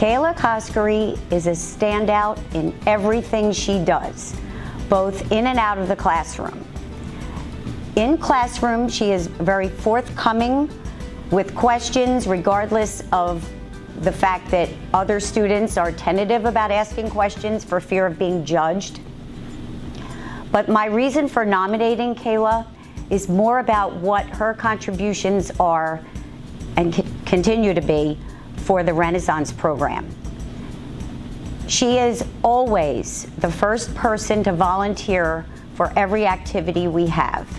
Kayla Curry is a standout in everything she does, both in and out of the classroom. In classroom, she is very forthcoming with questions, regardless of the fact that other students are tentative about asking questions for fear of being judged. But my reason for nominating Kayla is more about what her contributions are and continue to be for the Renaissance program. She is always the first person to volunteer for every activity we have.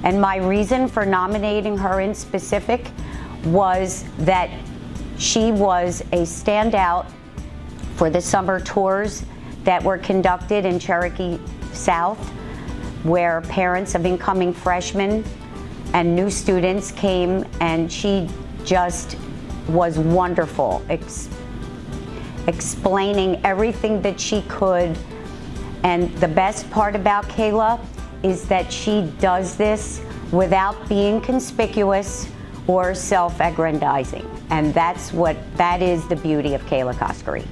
And my reason for nominating her in specific was that she was a standout for the summer tours that were conducted in Cherokee South, where parents of incoming freshmen and new students came, and she just was wonderful, explaining everything that she could. And the best part about Kayla is that she does this without being conspicuous or self-aggrandizing. And that is the beauty of Kayla Curry.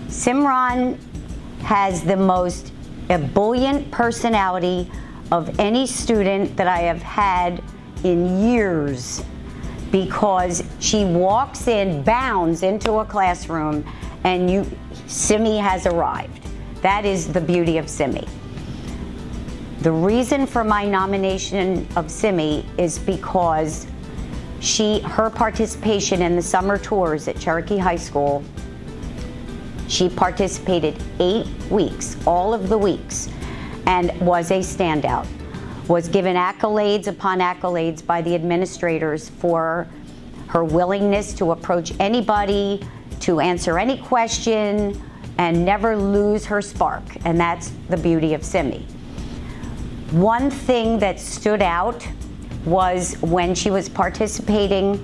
Cimarron has the most ebullient personality of any student that I have had in years, because she walks in, bounds into a classroom, and Simi has arrived. That is the beauty of Simi. The reason for my nomination of Simi is because her participation in the summer tours at Cherokee High School, she participated 8 weeks, all of the weeks, and was a standout. Was given accolades upon accolades by the administrators for her willingness to approach anybody, to answer any question, and never lose her spark. And that's the beauty of Simi. One thing that stood out was when she was participating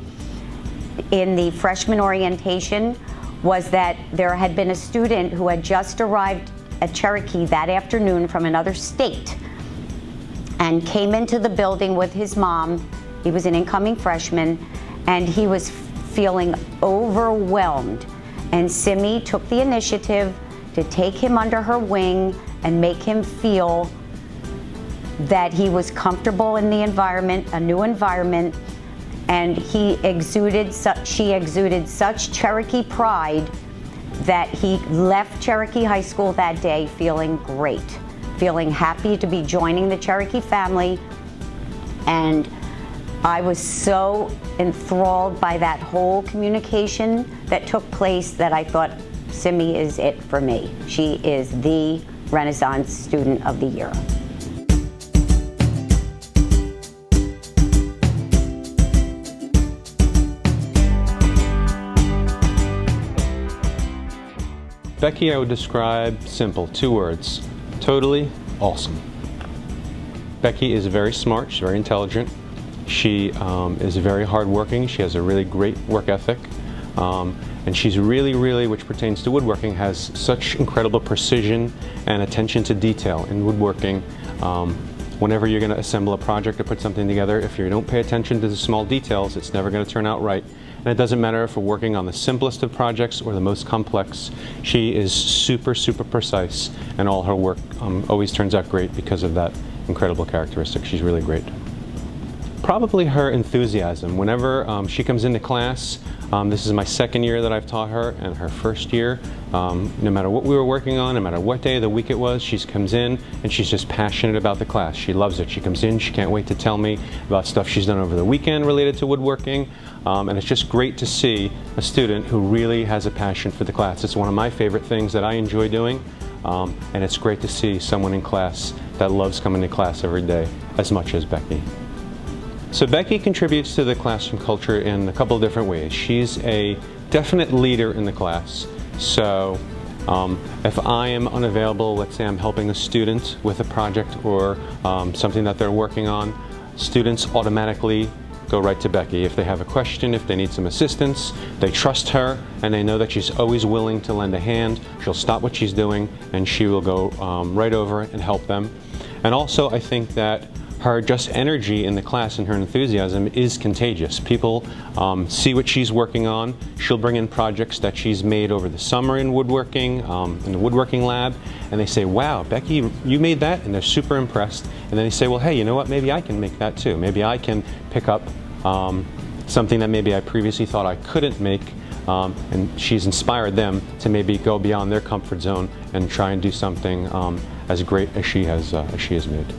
in the freshman orientation, was that there had been a student who had just arrived at Cherokee that afternoon from another state and came into the building with his mom. He was an incoming freshman, and he was feeling overwhelmed. And Simi took the initiative to take him under her wing and make him feel that he was comfortable in the environment, a new environment, and she exuded such Cherokee pride that he left Cherokee High School that day feeling great, feeling happy to be joining the Cherokee family. And I was so enthralled by that whole communication that took place that I thought, Simi is it for me. She is the Renaissance Student of the Year. Becky, I would describe simple, 2 words: totally awesome. Becky is very smart, she's very intelligent, she is very hardworking, she has a really great work ethic, and she's really, which pertains to woodworking, has such incredible precision and attention to detail in woodworking. Whenever you're going to assemble a project or put something together, if you don't pay attention to the small details, it's never going to turn out right. And it doesn't matter if we're working on the simplest of projects or the most complex. She is super precise, and all her work always turns out great because of that incredible characteristic. She's really great. Probably her enthusiasm. Whenever she comes into class, this is my 2nd year that I've taught her, and her 1st year, no matter what we were working on, no matter what day of the week it was, she comes in and she's just passionate about the class. She loves it. She comes in, she can't wait to tell me about stuff she's done over the weekend related to woodworking, and it's just great to see a student who really has a passion for the class. It's one of my favorite things that I enjoy doing, and it's great to see someone in class that loves coming to class every day as much as Becky. So Becky contributes to the classroom culture in a couple of different ways. She's a definite leader in the class. So if I am unavailable, let's say I'm helping a student with a project or something that they're working on, students automatically go right to Becky. If they have a question, if they need some assistance, they trust her and they know that she's always willing to lend a hand. She'll stop what she's doing and she will go right over and help them. And also I think that her just energy in the class and her enthusiasm is contagious. People see what she's working on. She'll bring in projects that she's made over the summer in woodworking, in the woodworking lab, and they say, wow, Becky, you made that? And they're super impressed. And then they say, well, hey, you know what, maybe I can make that too. Maybe I can pick up something that maybe I previously thought I couldn't make, and she's inspired them to maybe go beyond their comfort zone and try and do something as great as she has made.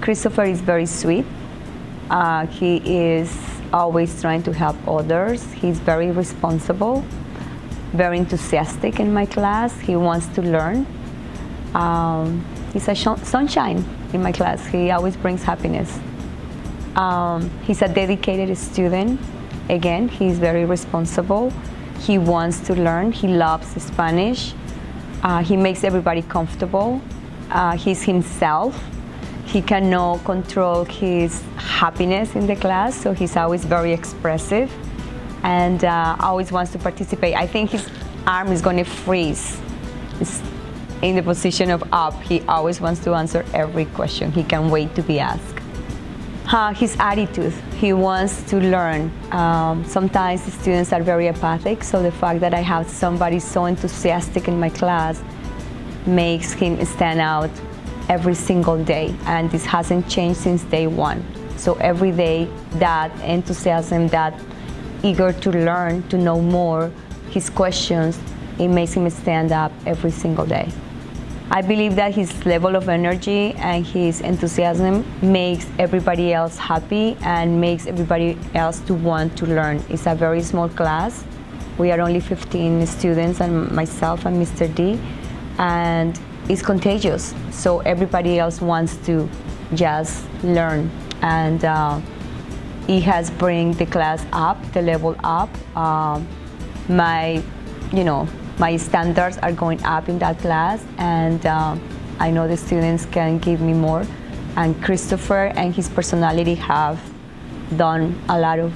Christopher is very sweet. He is always trying to help others. He's very responsible, very enthusiastic in my class. He wants to learn. He's a sunshine in my class. He always brings happiness. He's a dedicated student. Again, he's very responsible. He wants to learn. He loves Spanish. He makes everybody comfortable. He's himself. He cannot control his happiness in the class, so he's always very expressive and always wants to participate. I think his arm is going to freeze. It's in the position of up. He always wants to answer every question. He can't wait to be asked. His attitude, he wants to learn. Sometimes the students are very apathic, so the fact that I have somebody so enthusiastic in my class makes him stand out every single day, and this hasn't changed since day one. So every day, that enthusiasm, that eager to learn, to know more, his questions, it makes him stand up every single day. I believe that his level of energy and his enthusiasm makes everybody else happy and makes everybody else to want to learn. It's a very small class. We are only 15 students and myself and Mr. D, and it's contagious. So everybody else wants to just learn, and it has bring the class up, the level up. My standards are going up in that class, and I know the students can give me more. And Christopher and his personality have done a lot of,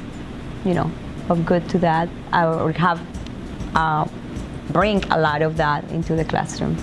of good to that, or have bring a lot of that into the classroom.